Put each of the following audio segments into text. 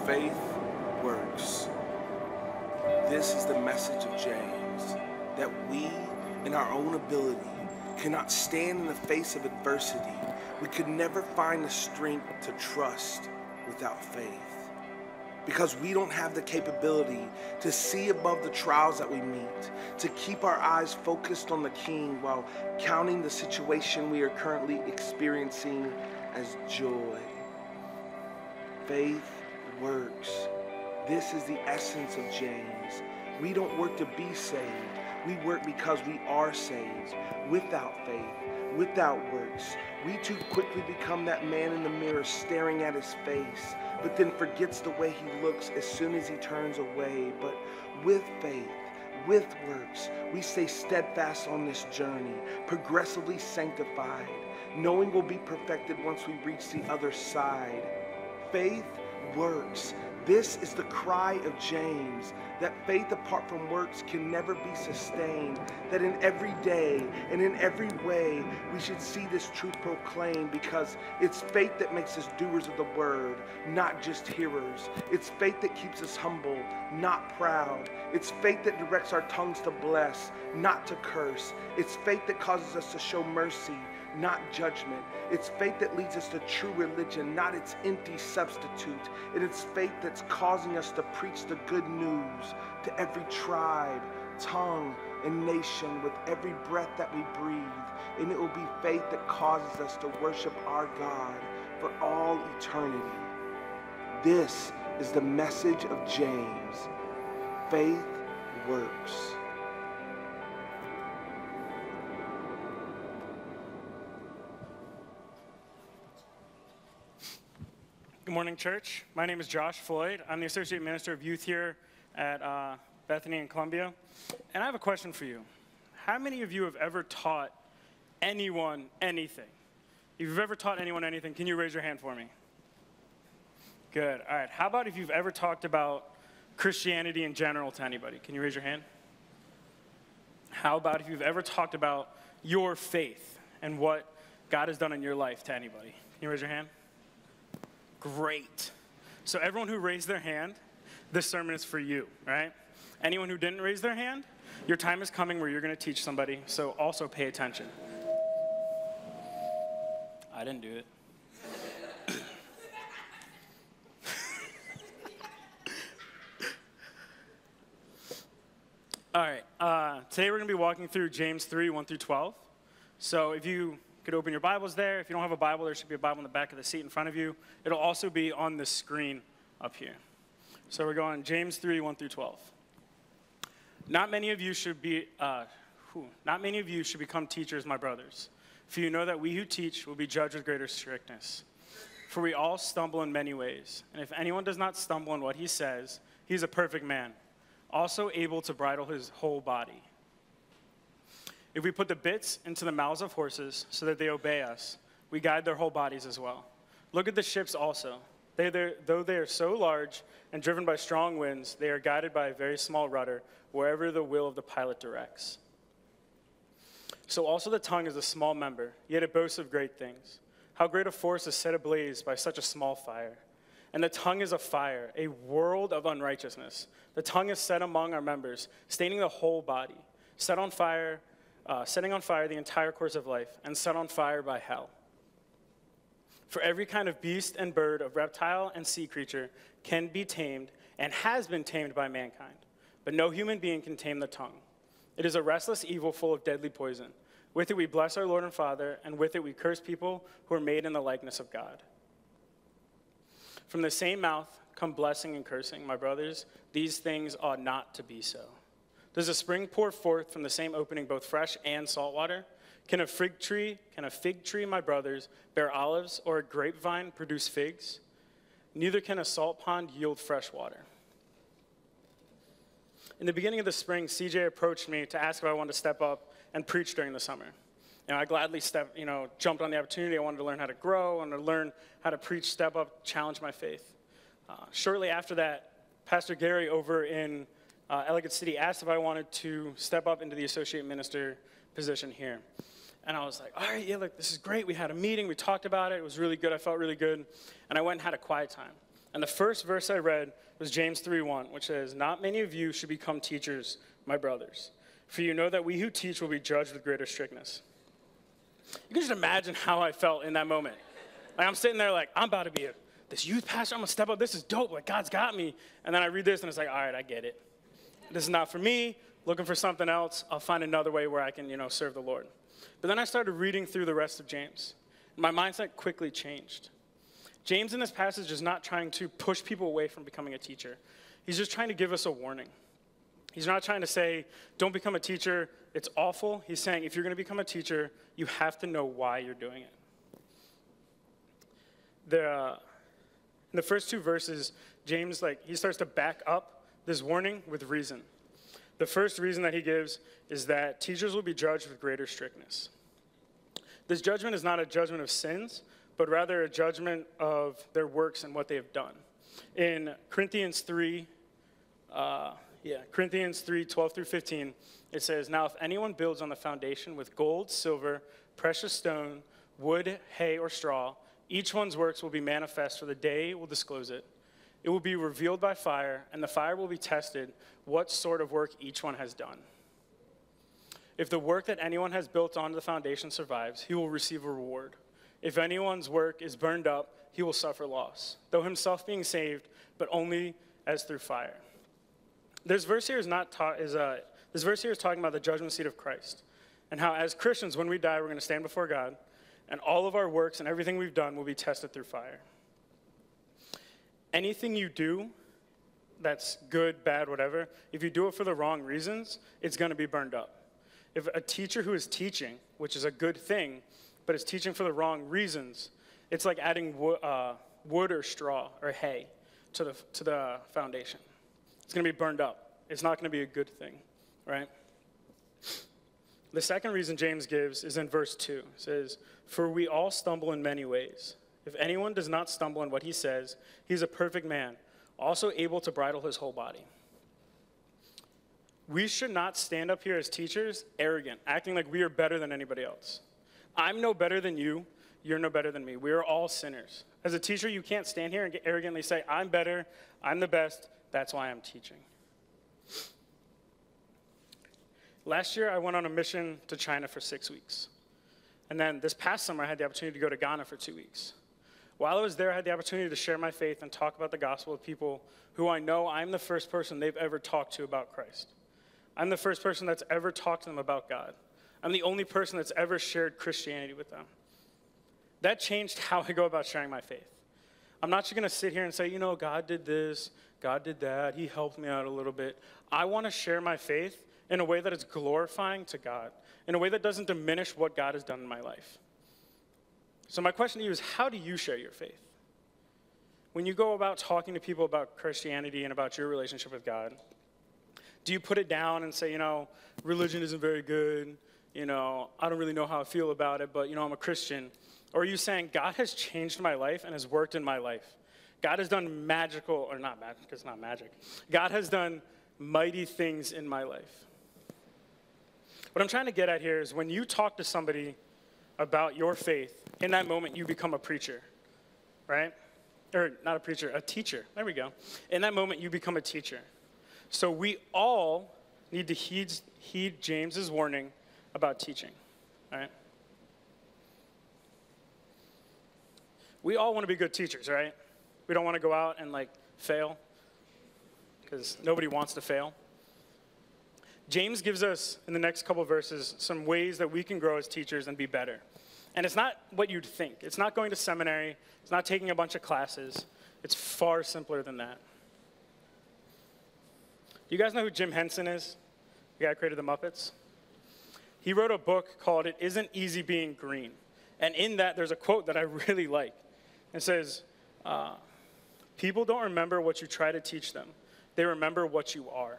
Faith works. This is the message of James, that we, in our own ability, cannot stand in the face of adversity. We could never find the strength to trust without faith. Because we don't have the capability to see above the trials that we meet, to keep our eyes focused on the King while counting the situation we are currently experiencing as joy. Faith works. This is the essence of James. We don't work to be saved. We work because we are saved. Without faith, without works, we too quickly become that man in the mirror staring at his face, but then forgets the way he looks as soon as he turns away. But with faith, with works, we stay steadfast on this journey, progressively sanctified, knowing we'll be perfected once we reach the other side. Faith works. This is the cry of James, that faith apart from works can never be sustained, that in every day and in every way we should see this truth proclaimed, because it's faith that makes us doers of the word, not just hearers. It's faith that keeps us humble, not proud. It's faith that directs our tongues to bless, not to curse. It's faith that causes us to show mercy, not judgment. It's faith that leads us to true religion, not its empty substitute. And it's faith that's causing us to preach the good news to every tribe, tongue, and nation with every breath that we breathe. And it will be faith that causes us to worship our God for all eternity. This is the message of James. Faith works. Good morning, church. My name is Josh Floyd. I'm the Associate Minister of Youth here at Bethany in Columbia. And I have a question for you. How many of you have ever taught anyone anything? If you've ever taught anyone anything, can you raise your hand for me? Good. All right. How about if you've ever talked about Christianity in general to anybody? Can you raise your hand? How about if you've ever talked about your faith and what God has done in your life to anybody? Can you raise your hand? Great. So everyone who raised their hand, this sermon is for you, right? Anyone who didn't raise their hand, your time is coming where you're going to teach somebody, so also pay attention. I didn't do it. All right, today we're going to be walking through James 3, 1 through 12. So if you could open your Bibles there. If you don't have a Bible, there should be a Bible in the back of the seat in front of you. It'll also be on the screen up here. So we're going James 3, 1 through 12. Not many of you should become teachers, my brothers. For you know that we who teach will be judged with greater strictness. For we all stumble in many ways. And if anyone does not stumble in what he says, he is a perfect man, also able to bridle his whole body. If we put the bits into the mouths of horses so that they obey us, we guide their whole bodies as well. Look at the ships also. Though they are so large and driven by strong winds, they are guided by a very small rudder wherever the will of the pilot directs. So also the tongue is a small member, yet it boasts of great things. How great a force is set ablaze by such a small fire. And the tongue is a fire, a world of unrighteousness. The tongue is set among our members, staining the whole body, setting on fire the entire course of life, and set on fire by hell. For every kind of beast and bird, of reptile and sea creature can be tamed and has been tamed by mankind. But no human being can tame the tongue. It is a restless evil full of deadly poison. With it we bless our Lord and Father, and with it we curse people who are made in the likeness of God. From the same mouth come blessing and cursing. My brothers, these things ought not to be so. Does a spring pour forth from the same opening both fresh and salt water? Can a fig tree, my brothers, bear olives, or a grapevine produce figs? Neither can a salt pond yield fresh water. In the beginning of the spring, CJ approached me to ask if I wanted to step up and preach during the summer. I gladly jumped on the opportunity. I wanted to learn how to grow, I wanted to learn how to preach, step up, challenge my faith. Shortly after that, Pastor Gary over in Ellicott City asked if I wanted to step up into the associate minister position here. And I was like, all right, yeah, look, this is great. We had a meeting. We talked about it. It was really good. I felt really good. And I went and had a quiet time. And the first verse I read was James 3:1, which says, "Not many of you should become teachers, my brothers, for you know that we who teach will be judged with greater strictness." You can just imagine how I felt in that moment. Like, I'm sitting there like, I'm about to be this youth pastor. I'm going to step up. This is dope. Like, God's got me. And then I read this, and it's like, all right, I get it. This is not for me. Looking for something else. I'll find another way where I can, serve the Lord. But then I started reading through the rest of James. My mindset quickly changed. James in this passage is not trying to push people away from becoming a teacher. He's just trying to give us a warning. He's not trying to say, don't become a teacher, it's awful. He's saying, if you're going to become a teacher, you have to know why you're doing it. In the first two verses, James, he starts to back up this warning with reason. The first reason that he gives is that teachers will be judged with greater strictness. This judgment is not a judgment of sins, but rather a judgment of their works and what they have done. In Corinthians 3, 12 through 15, it says, "Now if anyone builds on the foundation with gold, silver, precious stone, wood, hay, or straw, each one's works will be manifest, for the day will disclose it. It will be revealed by fire, and the fire will be tested what sort of work each one has done. If the work that anyone has built onto the foundation survives, he will receive a reward. If anyone's work is burned up, he will suffer loss, though himself being saved, but only as through fire." This verse here is talking about the judgment seat of Christ, and how as Christians, when we die, we're going to stand before God, and all of our works and everything we've done will be tested through fire. Anything you do that's good, bad, whatever, if you do it for the wrong reasons, it's going to be burned up. If a teacher who is teaching, which is a good thing, but is teaching for the wrong reasons, it's like adding wood or straw or hay to the foundation. It's going to be burned up. It's not going to be a good thing, right? The second reason James gives is in verse 2. It says, "For we all stumble in many ways. If anyone does not stumble in what he says, he's a perfect man, also able to bridle his whole body." We should not stand up here as teachers arrogant, acting like we are better than anybody else. I'm no better than you. You're no better than me. We are all sinners. As a teacher, you can't stand here and arrogantly say, I'm better, I'm the best, that's why I'm teaching. Last year, I went on a mission to China for 6 weeks. And then this past summer, I had the opportunity to go to Ghana for 2 weeks. While I was there, I had the opportunity to share my faith and talk about the gospel with people who I know I'm the first person they've ever talked to about Christ. I'm the first person that's ever talked to them about God. I'm the only person that's ever shared Christianity with them. That changed how I go about sharing my faith. I'm not just going to sit here and say, God did this, God did that, he helped me out a little bit. I want to share my faith in a way that is glorifying to God, in a way that doesn't diminish what God has done in my life. So my question to you is, how do you share your faith? When you go about talking to people about Christianity and about your relationship with God, do you put it down and say, religion isn't very good, I don't really know how I feel about it, but, I'm a Christian? Or are you saying, God has changed my life and has worked in my life? God has done magical, or not magic, because it's not magic. God has done mighty things in my life. What I'm trying to get at here is when you talk to somebody about your faith, in that moment you become a preacher, right? Or not a preacher, a teacher. There we go. In that moment you become a teacher. So we all need to heed James's warning about teaching, right? We all want to be good teachers, right? We don't want to go out and fail, because nobody wants to fail. James gives us, in the next couple of verses, some ways that we can grow as teachers and be better. And it's not what you'd think. It's not going to seminary. It's not taking a bunch of classes. It's far simpler than that. You guys know who Jim Henson is? The guy who created the Muppets? He wrote a book called It Isn't Easy Being Green. And in that, there's a quote that I really like. It says, people don't remember what you try to teach them. They remember what you are.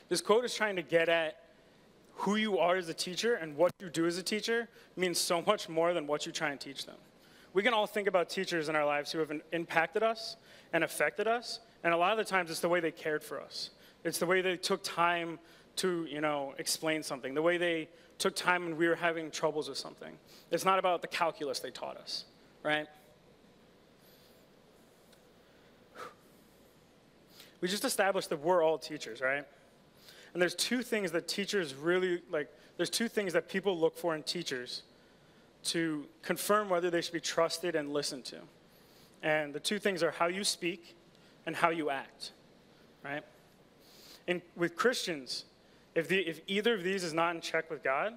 This quote is trying to get at who you are as a teacher, and what you do as a teacher means so much more than what you try and teach them. We can all think about teachers in our lives who have impacted us and affected us, and a lot of the times it's the way they cared for us. It's the way they took time to, explain something, the way they took time when we were having troubles with something. It's not about the calculus they taught us, right? we just established that we're all teachers, right? And there's two things that teachers really, there's two things that people look for in teachers to confirm whether they should be trusted and listened to. And the two things are how you speak and how you act, right? And with Christians, if either of these is not in check with God,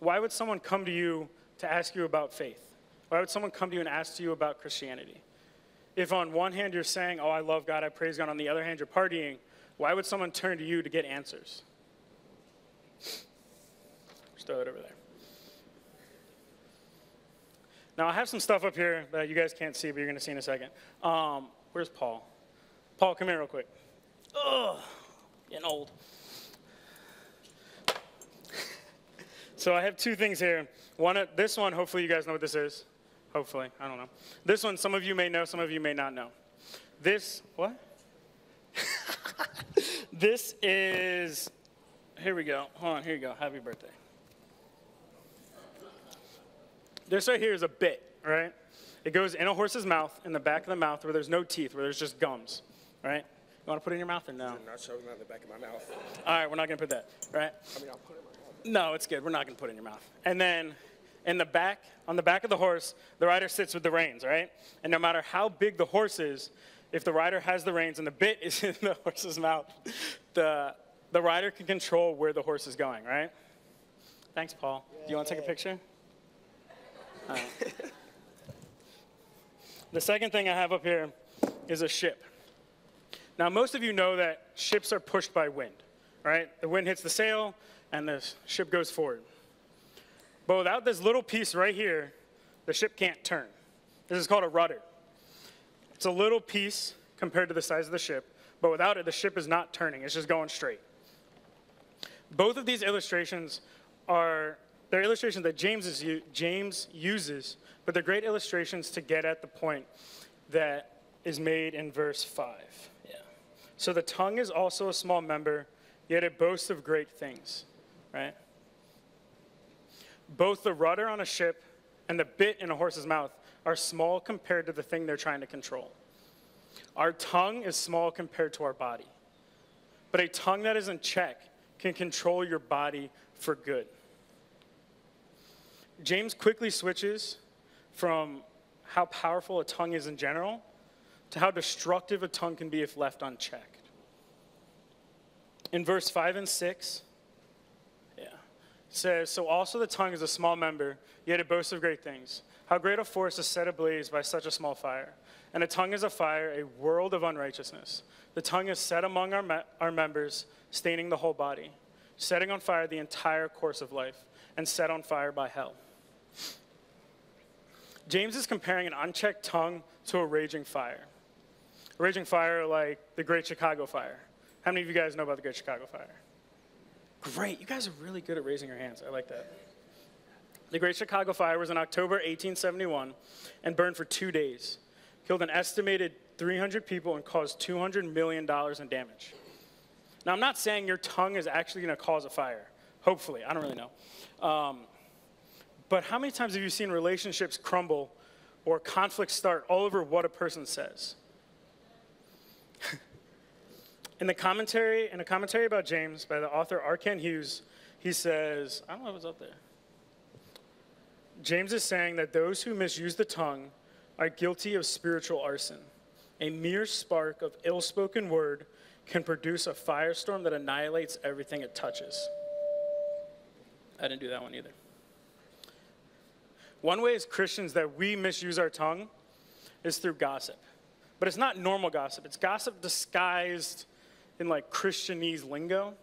why would someone come to you to ask you about faith? Why would someone come to you and ask you about Christianity? If on one hand you're saying, oh, I love God, I praise God, on the other hand you're partying, why would someone turn to you to get answers? Just throw it over there. Now, I have some stuff up here that you guys can't see, but you're going to see in a second. Where's Paul? Paul, come here real quick. Ugh, getting old. So I have two things here. This one, hopefully you guys know what this is. Hopefully, I don't know. This one, some of you may know, some of you may not know. What? This is, here we go. Hold on, here you go. Happy birthday. This right here is a bit, right? It goes in a horse's mouth, in the back of the mouth, where there's no teeth, where there's just gums, right? You want to put it in your mouth or no? I'm not shoving that in the back of my mouth. All right, we're not going to put that, right? I mean, I'll put it in my mouth. No, it's good. We're not going to put it in your mouth. And then on the back of the horse, the rider sits with the reins, right? And no matter how big the horse is, if the rider has the reins and the bit is in the horse's mouth, the rider can control where the horse is going, right? Thanks, Paul. Do you want to take a picture? All right. The second thing I have up here is a ship. Now, most of you know that ships are pushed by wind, right? The wind hits the sail, and the ship goes forward. But without this little piece right here, the ship can't turn. This is called a rudder. It's a little piece compared to the size of the ship, but without it, the ship is not turning. It's just going straight. Both of these illustrations they're illustrations that James uses, but they're great illustrations to get at the point that is made in verse 5. Yeah. So the tongue is also a small member, yet it boasts of great things, right? Both the rudder on a ship and the bit in a horse's mouth are small compared to the thing they're trying to control. Our tongue is small compared to our body. But a tongue that is in check can control your body for good. James quickly switches from how powerful a tongue is in general to how destructive a tongue can be if left unchecked. In verse 5 and 6, it says, so also the tongue is a small member, yet it boasts of great things. How great a force is set ablaze by such a small fire. And a tongue is a fire, a world of unrighteousness. The tongue is set among our members, staining the whole body, setting on fire the entire course of life, and set on fire by hell. James is comparing an unchecked tongue to a raging fire. A raging fire like the Great Chicago Fire. How many of you guys know about the Great Chicago Fire? Great, you guys are really good at raising your hands. I like that. The Great Chicago Fire was in October 1871 and burned for 2 days. Killed an estimated 300 people and caused $200 million in damage. Now, I'm not saying your tongue is actually going to cause a fire. Hopefully, I don't really know. But how many times have you seen relationships crumble or conflicts start all over what a person says? In a commentary about James by the author R. Kent Hughes, he says, I don't know what's up there. James is saying that those who misuse the tongue are guilty of spiritual arson. A mere spark of ill-spoken word can produce a firestorm that annihilates everything it touches. I didn't do that one either. One way as Christians that we misuse our tongue is through gossip. But it's not normal gossip. It's gossip disguised in like Christianese lingo,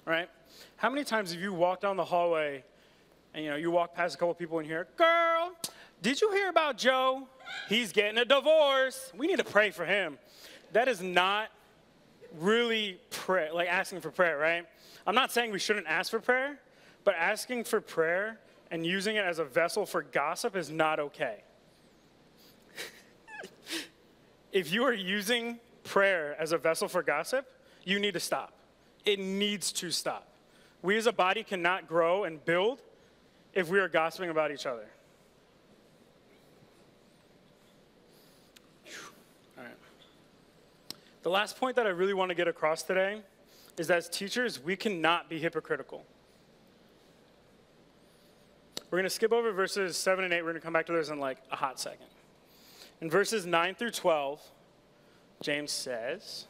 right? How many times have you walked down the hallway and you walk past a couple people and you hear, girl, did you hear about Joe? He's getting a divorce. We need to pray for him. That is not really prayer, like asking for prayer, right? I'm not saying we shouldn't ask for prayer, but asking for prayer and using it as a vessel for gossip is not okay. If you are using prayer as a vessel for gossip, you need to stop. It needs to stop. We as a body cannot grow and build if we are gossiping about each other. All right. The last point that I really want to get across today is that as teachers, we cannot be hypocritical. We're going to skip over verses 7 and 8. We're going to come back to those in like a hot second. In verses 9 through 12, James says,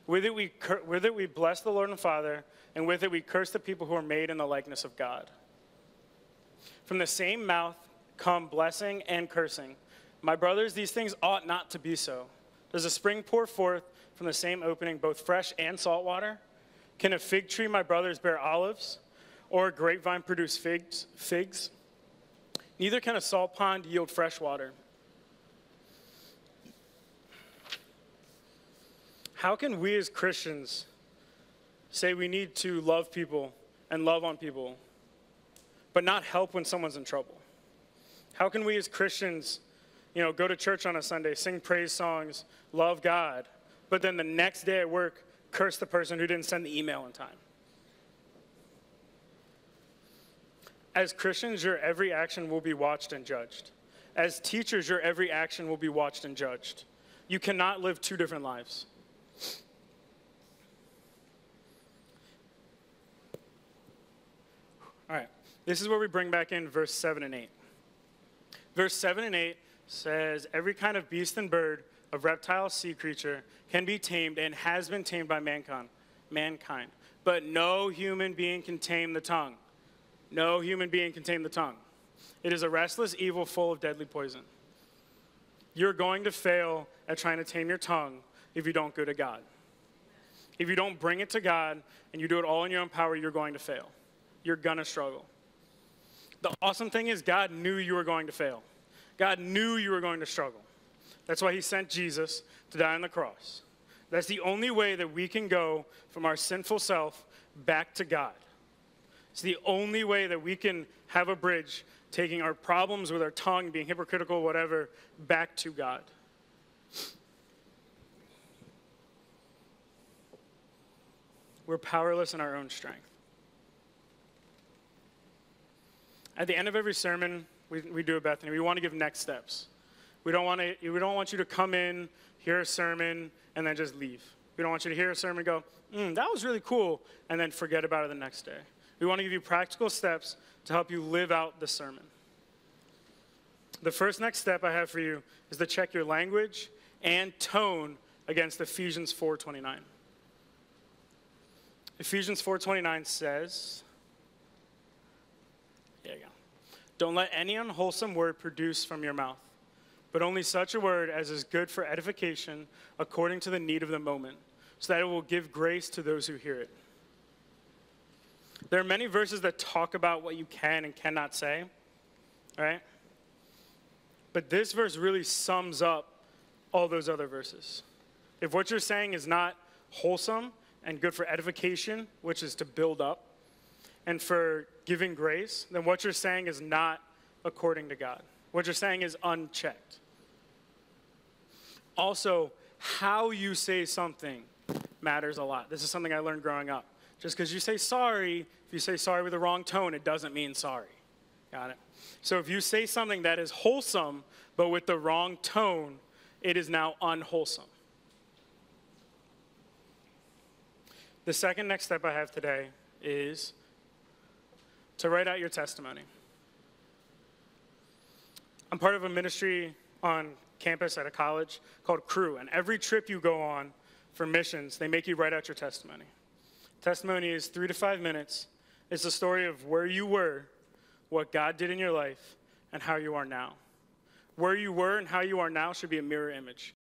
with it we bless the Lord and Father, and with it we curse the people who are made in the likeness of God. From the same mouth come blessing and cursing. My brothers, these things ought not to be so. Does a spring pour forth from the same opening both fresh and salt water? Can a fig tree, my brothers, bear olives? Or a grapevine produce figs? Neither can a salt pond yield fresh water. How can we as Christians say we need to love people and love on people, but not help when someone's in trouble? How can we as Christians, go to church on a Sunday, sing praise songs, love God, but then the next day at work, curse the person who didn't send the email in time? As Christians, your every action will be watched and judged. As teachers, your every action will be watched and judged. You cannot live two different lives. All right, this is where we bring back in verse 7 and 8. Verse 7 and 8 says, every kind of beast and bird, of reptile, sea creature, can be tamed and has been tamed by mankind. But no human being can tame the tongue. No human being can tame the tongue. It is a restless evil full of deadly poison. You're going to fail at trying to tame your tongue if you don't go to God. If you don't bring it to God and you do it all in your own power, you're going to fail. You're going to struggle. The awesome thing is God knew you were going to fail. God knew you were going to struggle. That's why he sent Jesus to die on the cross. That's the only way that we can go from our sinful self back to God. It's the only way that we can have a bridge, taking our problems with our tongue, being hypocritical, whatever, back to God. We're powerless in our own strength. At the end of every sermon, we do a Bethany. We want to give next steps. We don't want you to come in, hear a sermon, and then just leave. We don't want you to hear a sermon and go, that was really cool, and then forget about it the next day. We want to give you practical steps to help you live out the sermon. The first next step I have for you is to check your language and tone against Ephesians 4:29. Ephesians 4:29 says, there you go. Don't let any unwholesome word produce from your mouth, but only such a word as is good for edification according to the need of the moment, so that it will give grace to those who hear it. There are many verses that talk about what you can and cannot say, right? But this verse really sums up all those other verses. If what you're saying is not wholesome and good for edification, which is to build up, and for giving grace, then what you're saying is not according to God. What you're saying is unchecked. Also, how you say something matters a lot. This is something I learned growing up. Just because you say sorry, if you say sorry with the wrong tone, it doesn't mean sorry. Got it? So if you say something that is wholesome, but with the wrong tone, it is now unwholesome. The second next step I have today is to write out your testimony. I'm part of a ministry on campus at a college called Crew, and every trip you go on for missions, they make you write out your testimony. Testimony is 3 to 5 minutes. It's the story of where you were, what God did in your life, and how you are now. Where you were and how you are now should be a mirror image.